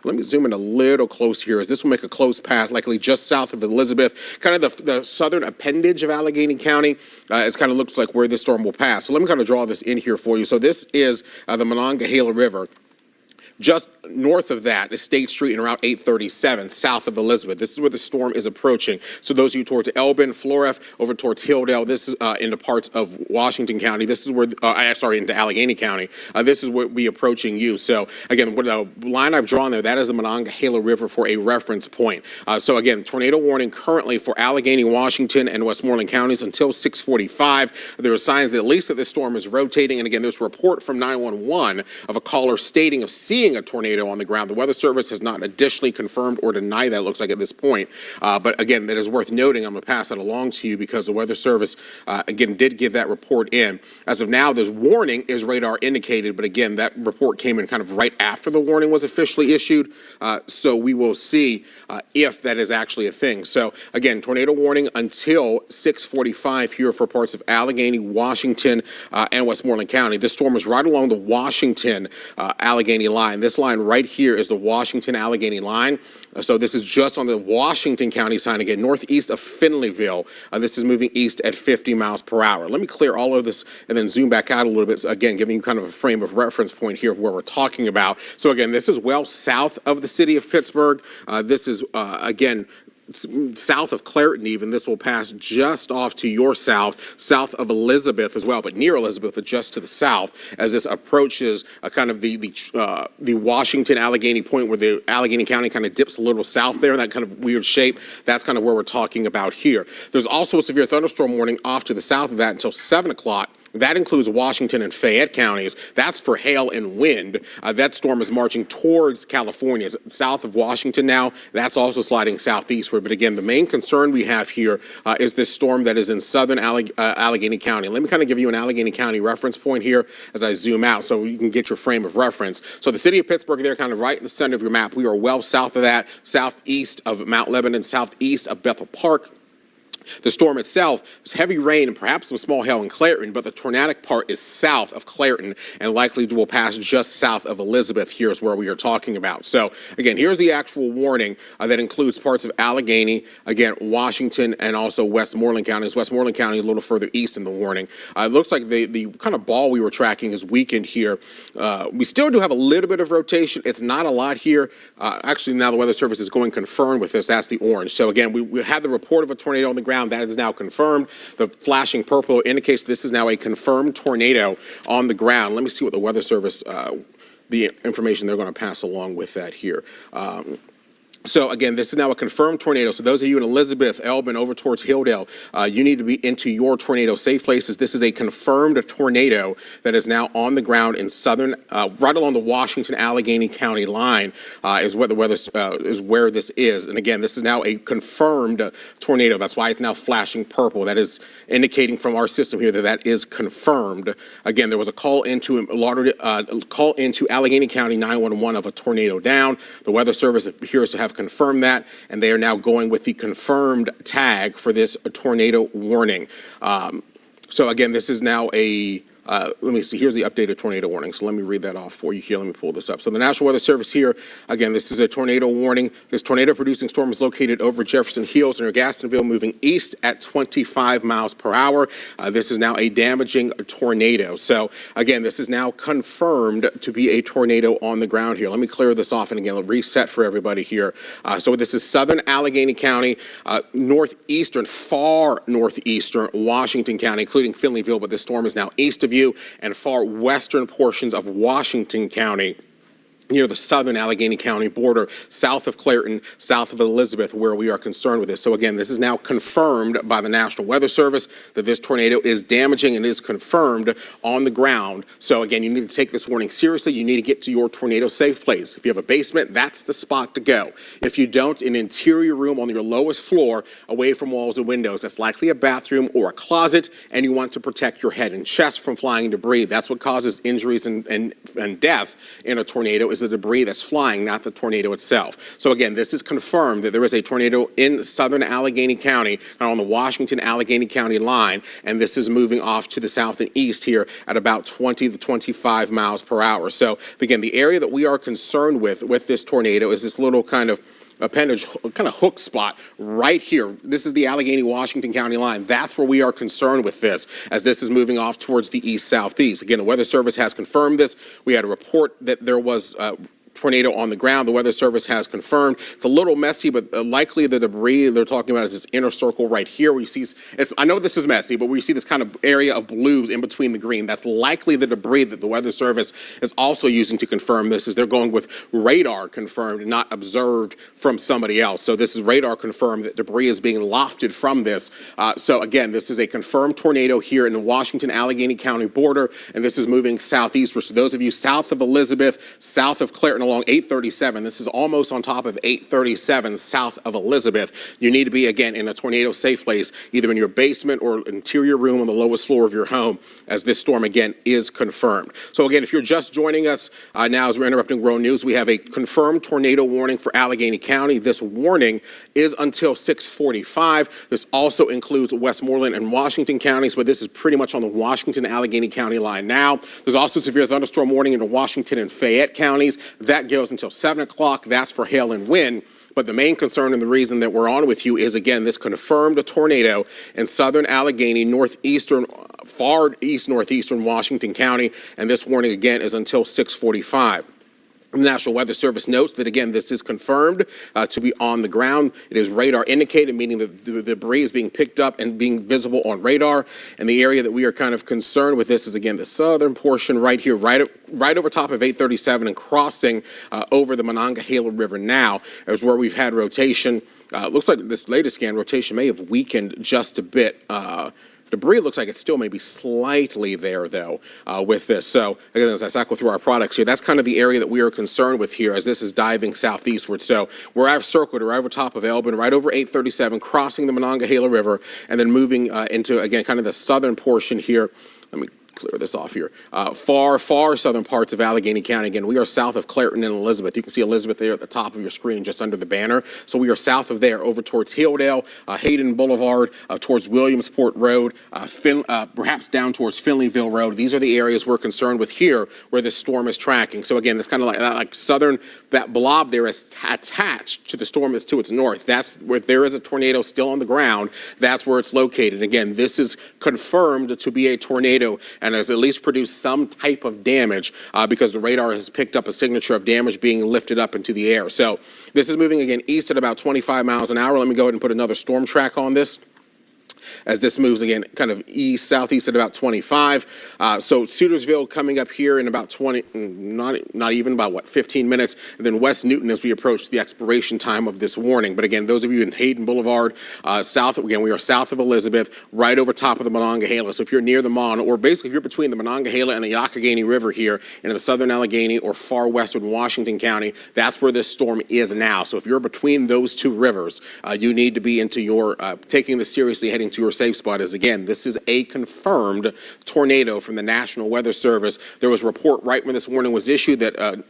Let me zoom in a little close here, as this will make a close pass, likely just south of Elizabeth, kind of the southern appendage of Allegheny County. It kind of looks like where this storm will pass. So let me kind of draw this in here for you. So this is the Monongahela River. Just north of that is State Street and Route 837, south of Elizabeth. This is where the storm is approaching. So those of you towards Elbin, Floref, over towards Hilldale, this is into parts of Washington County. This is where, into Allegheny County. This is where we approaching you. So again, with the line I've drawn there, that is the Monongahela River for a reference point. So again, tornado warning currently for Allegheny, Washington, and Westmoreland counties until 6:45. There are signs that at least that this storm is rotating. And again, there's a report from 911 of a caller stating of seeing a tornado on the ground. The Weather Service has not additionally confirmed or denied that, it looks like, at this point. But again, that is worth noting. I'm going to pass that along to you because the Weather Service, again, did give that report in. As of now, this warning is radar indicated, but again, that report came in kind of right after the warning was officially issued. So we will see if that is actually a thing. So again, tornado warning until 6:45 here for parts of Allegheny, Washington, and Westmoreland County. This storm is right along the Washington Allegheny line. This line right here is the Washington Allegheny line. So this is just on the Washington County side again, northeast of Finleyville. This is moving east at 50 miles per hour. Let me clear all of this and then zoom back out a little bit. So again, giving you kind of a frame of reference point here of where we're talking about. So again, this is well south of the city of Pittsburgh. This is, again, south of Clairton even. This will pass just off to your south of Elizabeth as well, but near Elizabeth, but just to the south as this approaches kind of the Washington Allegheny point where the Allegheny County kind of dips a little south there in that kind of weird shape. That's kind of where we're talking about here. There's also a severe thunderstorm warning off to the south of that until 7 o'clock. That includes Washington and Fayette counties. That's for hail and wind. That storm is marching towards California, south of Washington now. That's also sliding southeastward. But again, the main concern we have here is this storm that is in southern Allegheny County. Let me kind of give you an Allegheny County reference point here as I zoom out so you can get your frame of reference. So the city of Pittsburgh there, kind of right in the center of your map. We are well south of that, southeast of Mount Lebanon, southeast of Bethel Park. The storm itself is heavy rain and perhaps some small hail in Clairton, but the tornadic part is south of Clairton and likely will pass just south of Elizabeth. Here's where we are talking about. So again, here's the actual warning that includes parts of Allegheny, again, Washington, and also Westmoreland counties. Westmoreland County a little further east in the warning. It looks like the kind of ball we were tracking is weakened here. We still do have a little bit of rotation. It's not a lot here. Actually, now the Weather Service is going confirmed with this. That's the orange. So again, we had the report of a tornado on the ground. That is now confirmed. The flashing purple indicates this is now a confirmed tornado on the ground. Let me see what the Weather Service, the information they're going to pass along with that here. So again, this is now a confirmed tornado. So those of you in Elizabeth, Elbin, over towards Hilldale, you need to be into your tornado safe places. This is a confirmed tornado that is now on the ground in southern, right along the Washington Allegheny County line, is what the weather is where this is. And again, this is now a confirmed tornado. That's why it's now flashing purple. That is indicating from our system here that that is confirmed. Again, there was a call into Allegheny County 911 of a tornado down. The Weather Service appears to have confirmed that, and they are now going with the confirmed tag for this tornado warning. So again, this is now a let me see, here's the updated tornado warning. So let me read that off for you here. Let me pull this up. So the National Weather Service here, again, this is a tornado warning. This tornado producing storm is located over Jefferson Hills near Gastonville, moving east at 25 miles per hour. This is now a damaging tornado. So again, this is now confirmed to be a tornado on the ground here. Let me clear this off and again, reset for everybody here. So this is southern Allegheny County, northeastern, far northeastern Washington County, including Finleyville, but this storm is now east of you, and far western portions of Washington County, near the southern Allegheny County border, south of Clairton, south of Elizabeth, where we are concerned with this. So again, this is now confirmed by the National Weather Service that this tornado is damaging and is confirmed on the ground. So again, you need to take this warning seriously. You need to get to your tornado safe place. If you have a basement, that's the spot to go. If you don't, an interior room on your lowest floor, away from walls and windows, that's likely a bathroom or a closet, and you want to protect your head and chest from flying debris. That's what causes injuries and death in a tornado, is is the debris that's flying, not the tornado itself. So again, this is confirmed that there is a tornado in southern Allegheny County, on the Washington-Allegheny County line, and this is moving off to the south and east here at about 20 to 25 miles per hour. So again, the area that we are concerned with this tornado is this little kind of appendage, kind of hook spot right here. This is the Allegheny-Washington County line. That's where we are concerned with this, as this is moving off towards the east-southeast. Again, the Weather Service has confirmed this. We had a report that there was tornado on the ground. The Weather Service has confirmed. It's a little messy, but likely the debris they're talking about is this inner circle right here where you see, I know this is messy, but where you see this kind of area of blue in between the green, that's likely the debris that the Weather Service is also using to confirm this, is they're going with radar confirmed and not observed from somebody else. So this is radar confirmed that debris is being lofted from this. So again, this is a confirmed tornado here in the Washington-Allegheny County border, and this is moving southeastward. So those of you south of Elizabeth, south of Clairton, along 837. This is almost on top of 837 south of Elizabeth. You need to be, again, in a tornado safe place, either in your basement or interior room on the lowest floor of your home, as this storm, again, is confirmed. So again, if you're just joining us now as we're interrupting World News, we have a confirmed tornado warning for Allegheny County. This warning is until 6:45. This also includes Westmoreland and Washington counties, but this is pretty much on the Washington-Allegheny County line now. There's also severe thunderstorm warning in the Washington and Fayette counties. That goes until 7 o'clock. That's for hail and wind. But the main concern and the reason that we're on with you is, again, this confirmed tornado in southern Allegheny, northeastern, far east northeastern Washington County. And this warning, again, is until 6:45. The National Weather Service notes that, again, this is confirmed to be on the ground. It is radar indicated, meaning that the debris is being picked up and being visible on radar. And the area that we are kind of concerned with this is, again, the southern portion right here, right over top of 837 and crossing over the Monongahela River now, is where we've had rotation. Looks like this latest scan, rotation may have weakened just a bit. Debris looks like it's still maybe slightly there, though, with this. So, again, as I cycle through our products here, that's kind of the area that we are concerned with here as this is diving southeastward. So, where I've circled right over top of Elbin, right over 837, crossing the Monongahela River, and then moving into, again, kind of the southern portion here. Let me clear this off here. Far southern parts of Allegheny County. Again, we are south of Clairton and Elizabeth. You can see Elizabeth there at the top of your screen, just under the banner. So we are south of there, over towards Hilldale, Hayden Boulevard, towards Williamsport Road, perhaps down towards Finleyville Road. These are the areas we're concerned with here, where this storm is tracking. So again, it's kind of like southern, that blob there is attached to the storm that's to its north. That's where there is a tornado still on the ground. That's where it's located. Again, this is confirmed to be a tornado and has at least produced some type of damage because the radar has picked up a signature of damage being lifted up into the air. So this is moving again east at about 25 miles an hour. Let me go ahead and put another storm track on this, as this moves again kind of east, southeast at about 25. So Cedarsville coming up here in about 20, not even about what, 15 minutes. And then West Newton as we approach the expiration time of this warning. But again, those of you in Hayden Boulevard, south, again, we are south of Elizabeth, right over top of the Monongahela. So if you're near the Mon, or basically if you're between the Monongahela and the Youghiogheny River here in the southern Allegheny or far western Washington County, that's where this storm is now. So if you're between those two rivers, you need to be into your, taking this seriously, heading to your safe spot. Is again, this is a confirmed tornado from the National Weather Service. There was a report right when this warning was issued that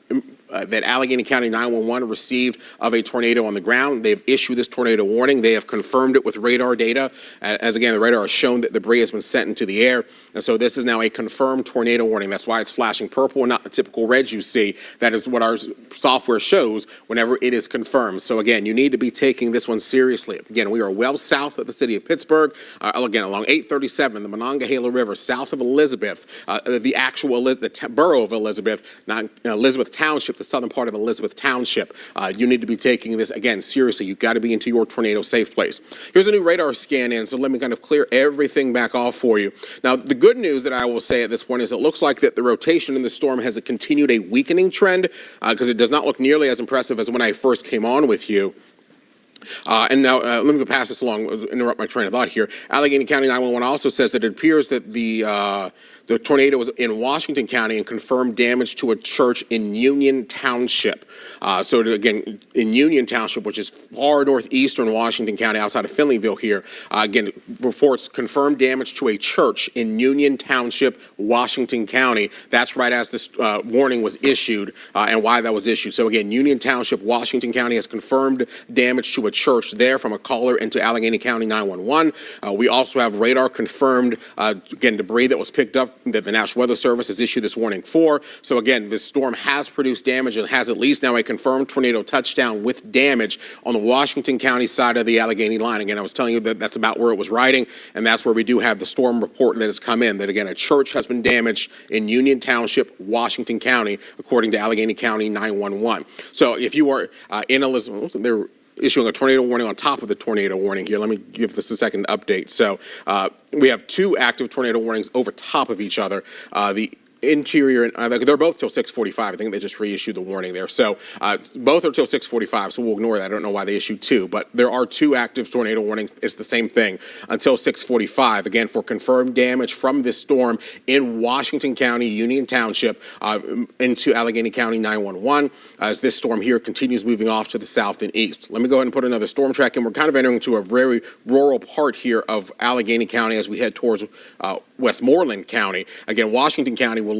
that Allegheny County 911 received of a tornado on the ground. They've issued this tornado warning. They have confirmed it with radar data. As again, the radar has shown that debris has been sent into the air. And so this is now a confirmed tornado warning. That's why it's flashing purple and not the typical red you see. That is what our software shows whenever it is confirmed. So again, you need to be taking this one seriously. Again, we are well south of the city of Pittsburgh. Again, along 837, the Monongahela River, south of Elizabeth, the actual borough of Elizabeth, not Elizabeth Township, the southern part of Elizabeth Township. You need to be taking this, again, seriously. You've got to be into your tornado safe place. Here's a new radar scan in, so let me kind of clear everything back off for you. Now, the good news that I will say at this point is it looks like that the rotation in the storm has continued a weakening trend because it does not look nearly as impressive as when I first came on with you. And now, let me pass this along, interrupt my train of thought here. Allegheny County 911 also says that it appears that the The tornado was in Washington County and confirmed damage to a church in Union Township. So again, in Union Township, which is far northeastern Washington County, outside of Finleyville here, again, reports confirmed damage to a church in Union Township, Washington County. That's right as this warning was issued and why that was issued. So again, Union Township, Washington County has confirmed damage to a church there from a caller into Allegheny County 911. We also have radar confirmed, again, debris that was picked up that the National Weather Service has issued this warning for. So again, this storm has produced damage and has at least now a confirmed tornado touchdown with damage on the Washington County side of the Allegheny line. Again, I was telling you that that's about where it was riding, and that's where we do have the storm report that has come in, that again, a church has been damaged in Union Township, Washington County, according to Allegheny County 911. So if you are in Elizabeth, they're issuing a tornado warning on top of the tornado warning here. Let me give this a second update. So we have two active tornado warnings over top of each other. The interior, and they're both till 6:45. I think they just reissued the warning there. So both are till 6:45, so we'll ignore that. I don't know why they issued two, but there are two active tornado warnings. It's the same thing until 6:45. Again, for confirmed damage from this storm in Washington County, Union Township, into Allegheny County 911, as this storm here continues moving off to the south and east. Let me go ahead and put another storm track in. We're kind of entering into a very rural part here of Allegheny County as we head towards Westmoreland County. Again, Washington County will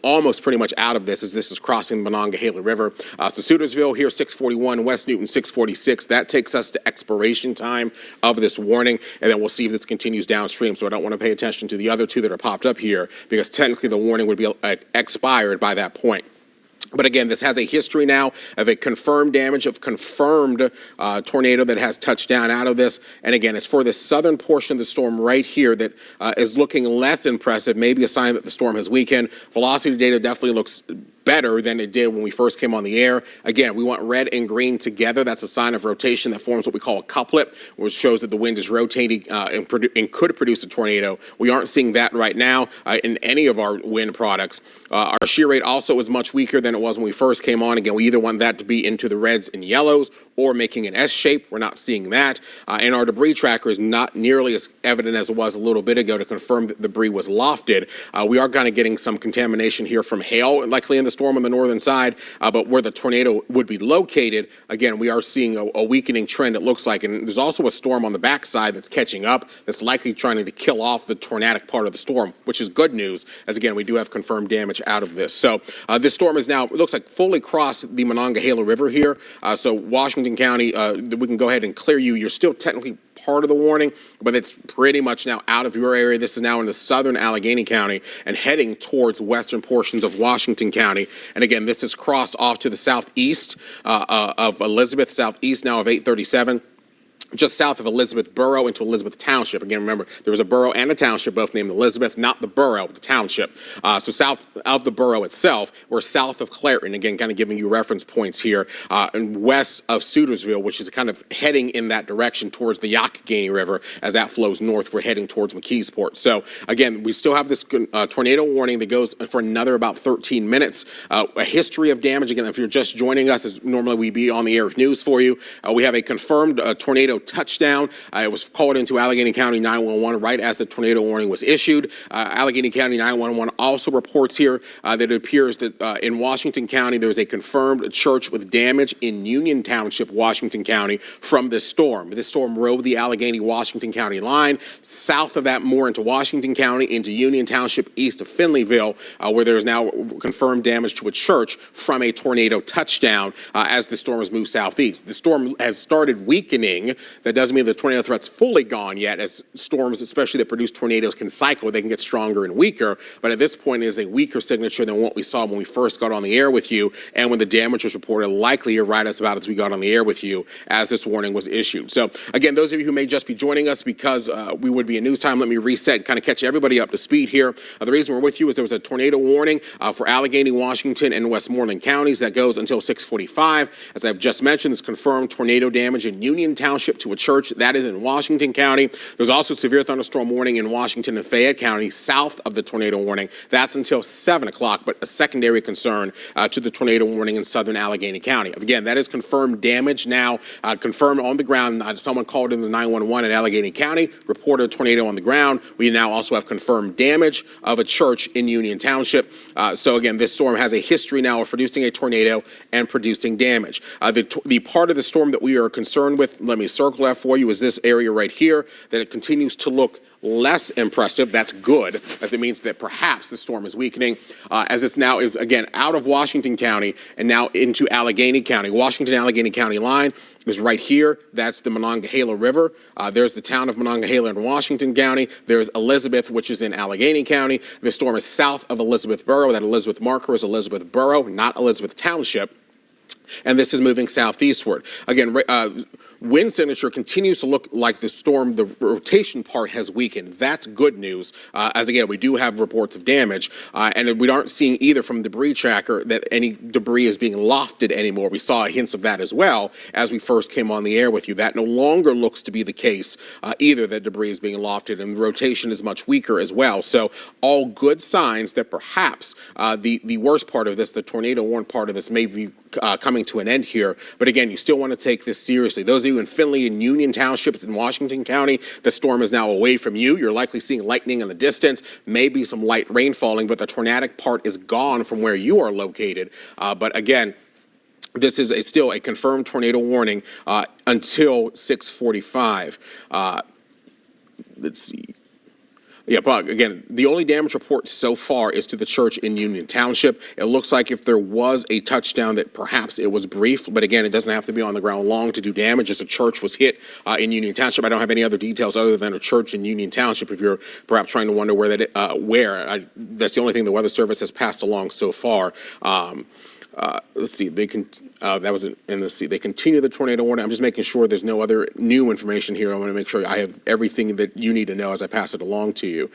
almost pretty much out of this as this is crossing the Monongahela River. So Sutersville here 641, West Newton 646. That takes us to expiration time of this warning, and then we'll see if this continues downstream. So I don't want to pay attention to the other two that are popped up here because technically the warning would be expired by that point. But again, this has a history now of a confirmed damage of confirmed tornado that has touched down out of this. And again, it's for the southern portion of the storm right here that is looking less impressive, maybe a sign that the storm has weakened. Velocity data definitely looks better than it did when we first came on the air. Again, we want red and green together. That's a sign of rotation that forms what we call a couplet, which shows that the wind is rotating and could produce a tornado. We aren't seeing that right now in any of our wind products. Our shear rate also is much weaker than it was when we first came on. Again, we either want that to be into the reds and yellows or making an S shape. We're not seeing that. And our debris tracker is not nearly as evident as it was a little bit ago to confirm that debris was lofted. We are kind of getting some contamination here from hail, likely in the storm on the northern side, but where the tornado would be located, again, we are seeing a weakening trend, it looks like. And there's also a storm on the backside that's catching up that's likely trying to kill off the tornadic part of the storm, which is good news, as again, we do have confirmed damage out of this. So this storm is now, it looks like, fully crossed the Monongahela River here. So Washington County, we can go ahead and clear you. You're still technically part of the warning, but it's pretty much now out of your area. This is now in the southern Allegheny County and heading towards western portions of Washington County. And again, this is crossed off to the southeast of Elizabeth, southeast now of 837. Just south of Elizabeth Borough into Elizabeth Township. Again, remember, there was a borough and a township, both named Elizabeth, not the borough, the township. So south of the borough itself, we're south of Clareton, again, kind of giving you reference points here, and west of Sutersville, which is kind of heading in that direction towards the Youghiogheny River. As that flows north, we're heading towards McKeesport. So again, we still have this tornado warning that goes for another about 13 minutes. A history of damage. Again, if you're just joining us, as normally we be on the air with news for you, we have a confirmed tornado touchdown. It was called into Allegheny County 911 right as the tornado warning was issued. Allegheny County 911 also reports here that it appears that in Washington County there's a confirmed church with damage in Union Township, Washington County from this storm. This storm rode the Allegheny-Washington County line. South of that, more into Washington County, into Union Township, east of Finleyville, where there is now confirmed damage to a church from a tornado touchdown as the storm has moved southeast. The storm has started weakening. That doesn't mean the tornado threat's fully gone yet, as storms, especially that produce tornadoes, can cycle. They can get stronger and weaker, but at this point it is a weaker signature than what we saw when we first got on the air with you and when the damage was reported likely right as about as we got on the air with you as this warning was issued. So again, those of you who may just be joining us because we would be in news time, let me reset and kind of catch everybody up to speed here. The reason we're with you is there was a tornado warning for Allegheny, Washington, and Westmoreland counties that goes until 6:45. As I've just mentioned, this confirmed tornado damage in Union Township, to a church. That is in Washington County. There's also severe thunderstorm warning in Washington and Fayette County south of the tornado warning. That's until 7 o'clock, but a secondary concern to the tornado warning in southern Allegheny County. Again, that is confirmed damage now, confirmed on the ground. Someone called in the 911 in Allegheny County, reported a tornado on the ground. We now also have confirmed damage of a church in Union Township. So again, this storm has a history now of producing a tornado and producing damage. The part of the storm that we are concerned with, let me circle that for you, is this area right here, that it continues to look less impressive. That's good, as it means that perhaps the storm is weakening, as it's now is, again, out of Washington County and now into Allegheny County. Washington-Allegheny County line is right here. That's the Monongahela River. There's the town of Monongahela in Washington County. There's Elizabeth, which is in Allegheny County. The storm is south of Elizabethboro. That Elizabeth marker is Elizabethboro, not Elizabeth Township. And this is moving southeastward. Again, wind signature continues to look like the storm, the rotation part has weakened. That's good news, as again, we do have reports of damage, and we aren't seeing either from debris tracker that any debris is being lofted anymore. We saw hints of that as well as we first came on the air with you. That no longer looks to be the case either, that debris is being lofted, and the rotation is much weaker as well. So all good signs that perhaps the worst part of this, the tornado warned part of this, may be coming to an end here. But again, you still want to take this seriously. Those of you in Findlay and Union Townships in Washington County, the storm is now away from you. You're likely seeing lightning in the distance, maybe some light rain falling, but the tornadic part is gone from where you are located. But again, this is still a confirmed tornado warning until 6:45. Let's see. Yeah, but again, the only damage report so far is to the church in Union Township. It looks like if there was a touchdown that perhaps it was brief, but again, it doesn't have to be on the ground long to do damage, as a church was hit in Union Township. I don't have any other details other than a church in Union Township. If you're perhaps trying to wonder where that, that's the only thing the Weather Service has passed along so far. Let's see, they can, that was in the sea. They continue the tornado warning. I'm just making sure there's no other new information here. I want to make sure I have everything that you need to know as I pass it along to you.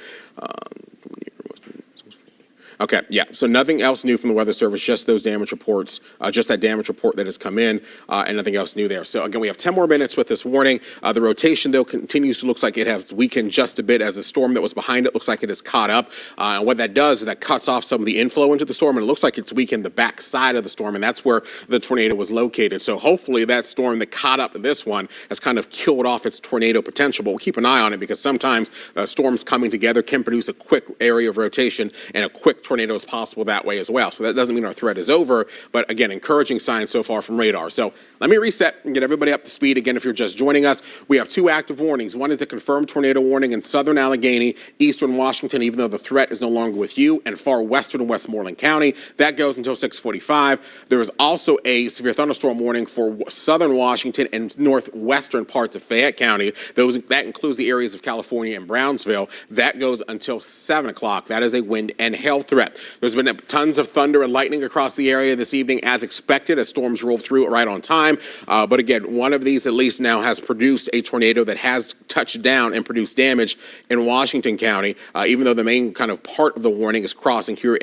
Okay, yeah, so nothing else new from the Weather Service, just those damage reports, just that damage report that has come in, and nothing else new there. So again, we have 10 more minutes with this warning. The rotation, though, continues to look like it has weakened just a bit, as the storm that was behind it looks like it is caught up. And what that does is that cuts off some of the inflow into the storm, and it looks like it's weakened the back side of the storm, and that's where the tornado was located. So hopefully that storm that caught up this one has kind of killed off its tornado potential, but we'll keep an eye on it, because sometimes storms coming together can produce a quick area of rotation and a quick tornado is possible that way as well. So that doesn't mean our threat is over, but again, encouraging signs so far from radar. So let me reset and get everybody up to speed. Again, if you're just joining us, we have two active warnings. One is the confirmed tornado warning in southern Allegheny, eastern Washington, even though the threat is no longer with you, and far western Westmoreland County. That goes until 6:45. There is also a severe thunderstorm warning for southern Washington and northwestern parts of Fayette County. That includes the areas of California and Brownsville. That goes until 7 o'clock. That is a wind and hail threat. There's been tons of thunder and lightning across the area this evening, as expected, as storms roll through right on time. But again, one of these at least now has produced a tornado that has touched down and produced damage in Washington County, even though the main kind of part of the warning is crossing here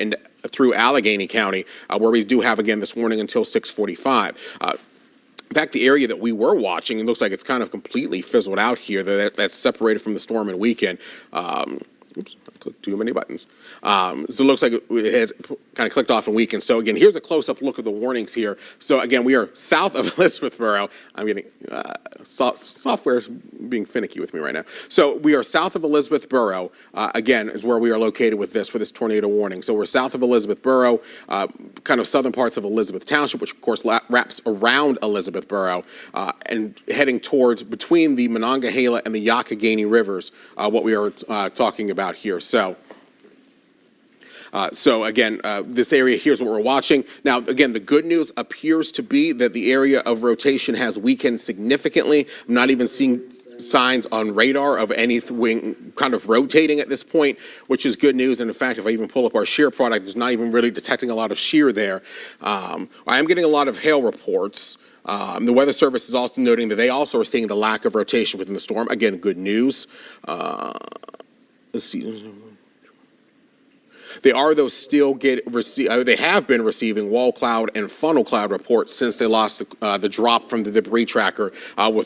through Allegheny County, where we do have, again, this warning until 6:45. In fact, the area that we were watching, it looks like it's kind of completely fizzled out here. That's separated from the storm and weekend. Oops, I clicked too many buttons. So it looks like it has kind of clicked off and weakened. So again, here's a close-up look of the warnings here. So again, we are south of Elizabethboro. I'm getting, software is being finicky with me right now. So we are south of Elizabethboro, again, is where we are located with this, for this tornado warning. So we're south of Elizabethboro, kind of southern parts of Elizabeth Township, which of course wraps around Elizabethboro, and heading towards between the Monongahela and the Youghiogheny rivers, what we are talking about here. So again, this area here is what we're watching. Now, again, the good news appears to be that the area of rotation has weakened significantly. I'm not even seeing signs on radar of anything kind of rotating at this point, which is good news. And in fact, if I even pull up our shear product, there's not even really detecting a lot of shear there. I am getting a lot of hail reports. The Weather Service is also noting that they also are seeing the lack of rotation within the storm. Again, good news. Let's see. They are, though, still they have been receiving wall cloud and funnel cloud reports since they lost the drop from the debris tracker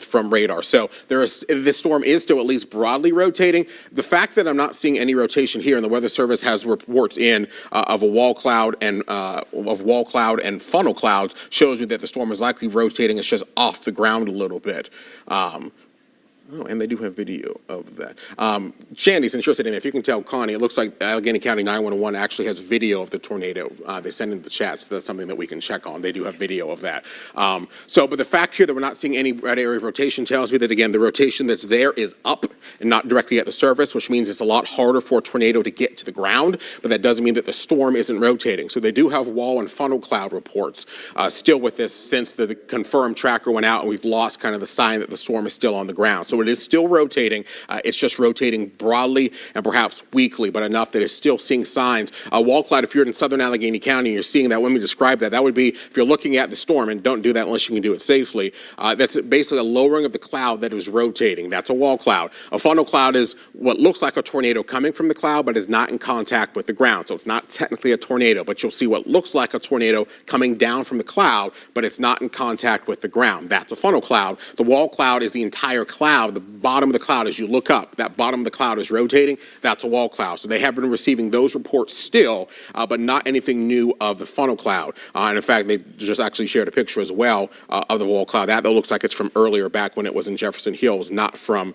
from radar. So this storm is still at least broadly rotating. The fact that I'm not seeing any rotation here, and the Weather Service has reports in of wall cloud and funnel clouds, shows me that the storm is likely rotating. It's just off the ground a little bit. Oh, and they do have video of that. Shandy, since you're sitting there, if you can tell Connie, it looks like Allegheny County 911 actually has video of the tornado. They send in the chat, so that's something that we can check on. They do have video of that. But the fact here that we're not seeing any red area of rotation tells me that, again, the rotation that's there is up and not directly at the surface, which means it's a lot harder for a tornado to get to the ground, but that doesn't mean that the storm isn't rotating. So they do have wall and funnel cloud reports still with this since the confirmed tracker went out and we've lost kind of the sign that the storm is still on the ground. So it is still rotating. It's just rotating broadly and perhaps weakly, but enough that it's still seeing signs. Wall cloud, if you're in southern Allegheny County and you're seeing that, let me describe that. That would be if you're looking at the storm, and don't do that unless you can do it safely. That's basically a lowering of the cloud that is rotating. That's a wall cloud. A funnel cloud is what looks like a tornado coming from the cloud, but is not in contact with the ground. So it's not technically a tornado, but you'll see what looks like a tornado coming down from the cloud, but it's not in contact with the ground. That's a funnel cloud. The wall cloud is the entire cloud. The bottom of the cloud, as you look up, that bottom of the cloud is rotating. That's a wall cloud. So they have been receiving those reports still, but not anything new of the funnel cloud. And in fact, they just actually shared a picture as well of the wall cloud. That looks like it's from earlier, back when it was in Jefferson Hills, not from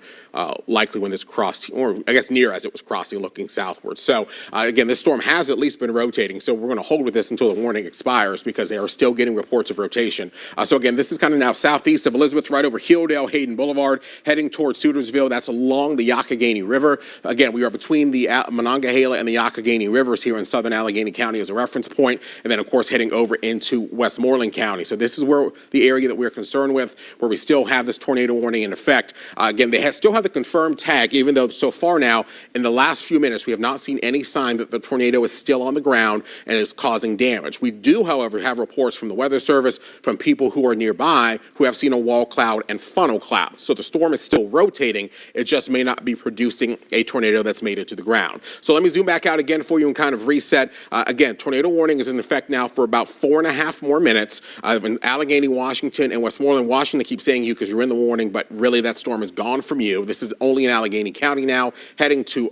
likely when this crossed, or I guess near as it was crossing, looking southward. So again, this storm has at least been rotating. So we're going to hold with this until the warning expires because they are still getting reports of rotation. So again, this is kind of now southeast of Elizabeth, right over Hilldale, Hayden Boulevard, heading towards Sutersville. That's along the Youghiogheny River. Again, we are between the Monongahela and the Youghiogheny Rivers here in southern Allegheny County as a reference point, and then of course heading over into Westmoreland County. So this is where the area that we're concerned with, where we still have this tornado warning in effect. Again, they still have the confirmed tag, even though so far now, in the last few minutes, we have not seen any sign that the tornado is still on the ground and is causing damage. We do, however, have reports from the Weather Service, from people who are nearby, who have seen a wall cloud and funnel cloud. So the storm is still rotating. It just may not be producing a tornado that's made it to the ground. So let me zoom back out again for you and kind of reset. Again, tornado warning is in effect now for about 4.5 more minutes. In Allegheny, Washington, and Westmoreland, Washington, keep saying you because you're in the warning, but really that storm is gone from you. This is only in Allegheny County now, heading to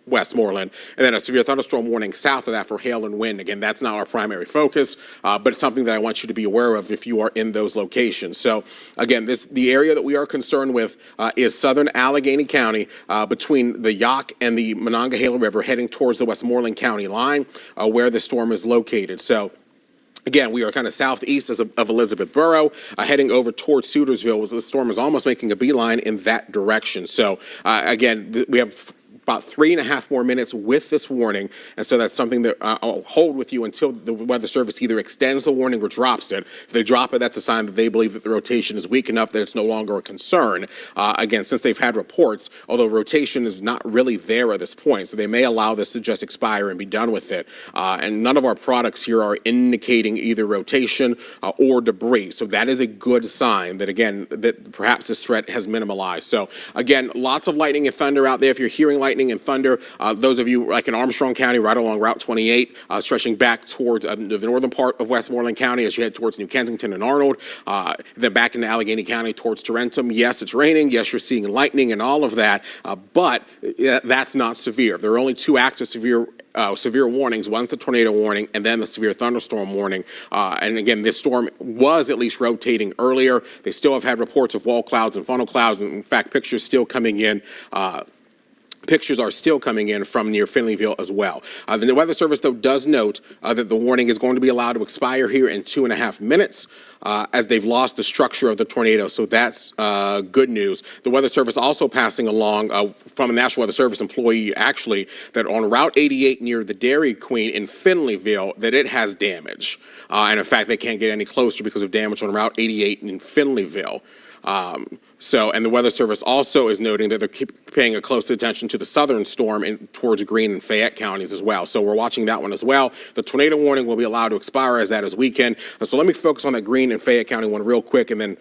Westmoreland. And then a severe thunderstorm warning south of that for hail and wind. Again, that's not our primary focus, but it's something that I want you to be aware of if you are in those locations. So again, the area that we are concerned with is southern Allegheny County, between the Yough and the Monongahela River, heading towards the Westmoreland County line, where the storm is located. So again, we are kind of southeast of Elizabethboro, heading over towards Sutersville. The storm is almost making a beeline in that direction. So again, we have about 3.5 more minutes with this warning, and so that's something that I'll hold with you until the Weather Service either extends the warning or drops it. If they drop it, that's a sign that they believe that the rotation is weak enough that it's no longer a concern. Again, since they've had reports, although rotation is not really there at this point, so they may allow this to just expire and be done with it. And none of our products here are indicating either rotation or debris, so that is a good sign that, again, that perhaps this threat has minimalized. So again, lots of lightning and thunder out there. If you're hearing lightning and thunder, those of you like in Armstrong County, right along Route 28, stretching back towards the northern part of Westmoreland County as you head towards New Kensington and Arnold, then back into Allegheny County towards Tarentum. Yes, it's raining. Yes, you're seeing lightning and all of that, but that's not severe. There are only two active severe warnings. One's the tornado warning and then the severe thunderstorm warning. And again, this storm was at least rotating earlier. They still have had reports of wall clouds and funnel clouds. And in fact, pictures still coming in. Pictures are still coming in from near Finleyville as well. The Weather Service, though, does note that the warning is going to be allowed to expire here in 2.5 minutes as they've lost the structure of the tornado. So that's good news. The Weather Service also passing along from a National Weather Service employee, actually, that on Route 88 near the Dairy Queen in Finleyville, that it has damage. And in fact, they can't get any closer because of damage on Route 88 in Finleyville. And the Weather Service also is noting that they're paying a close attention to the southern storm towards Greene and Fayette counties as well. So we're watching that one as well. The tornado warning will be allowed to expire as that is weekend. So let me focus on that Greene and Fayette County one real quick, and then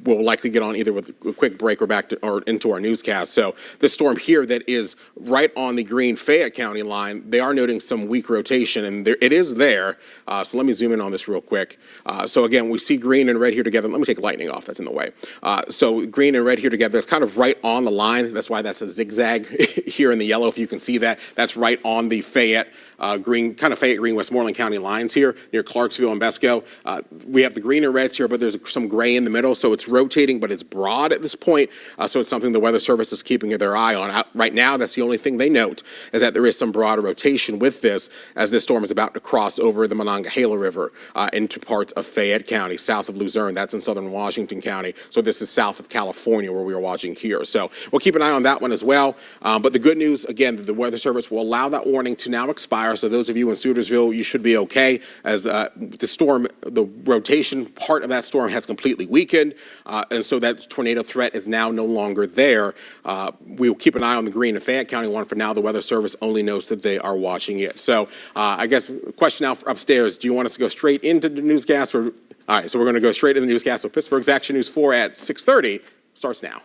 we'll likely get on either with a quick break or back to, or into our newscast. So this storm here that is right on the green Fayette County line, they are noting some weak rotation, and it is there. So let me zoom in on this real quick. So again, we see green and red here together. Let me take lightning off. That's in the way. So green and red here together. It's kind of right on the line. That's why that's a zigzag here in the yellow. If you can see that, that's right on the Fayette green, kind of Fayette Green, Westmoreland County lines here near Clarksville and Besco. We have the green and reds here, but there's some gray in the middle. So it's rotating, but it's broad at this point. So it's something the Weather Service is keeping their eye on. Right now, that's the only thing they note is that there is some broader rotation with this as this storm is about to cross over the Monongahela River into parts of Fayette County, south of Luzerne. That's in southern Washington County. So this is south of California where we are watching here. So we'll keep an eye on that one as well. But the good news, again, the Weather Service will allow that warning to now expire. So those of you in Sutersville, you should be okay as the storm, the rotation part of that storm has completely weakened. And so that tornado threat is now no longer there. We will keep an eye on the green and Fayette County one. For now, the Weather Service only knows that they are watching it. So I guess question now upstairs, do you want us to go straight into the newscast? All right, so we're going to go straight into the newscast. So Pittsburgh's Action News 4 at 6:30 starts now.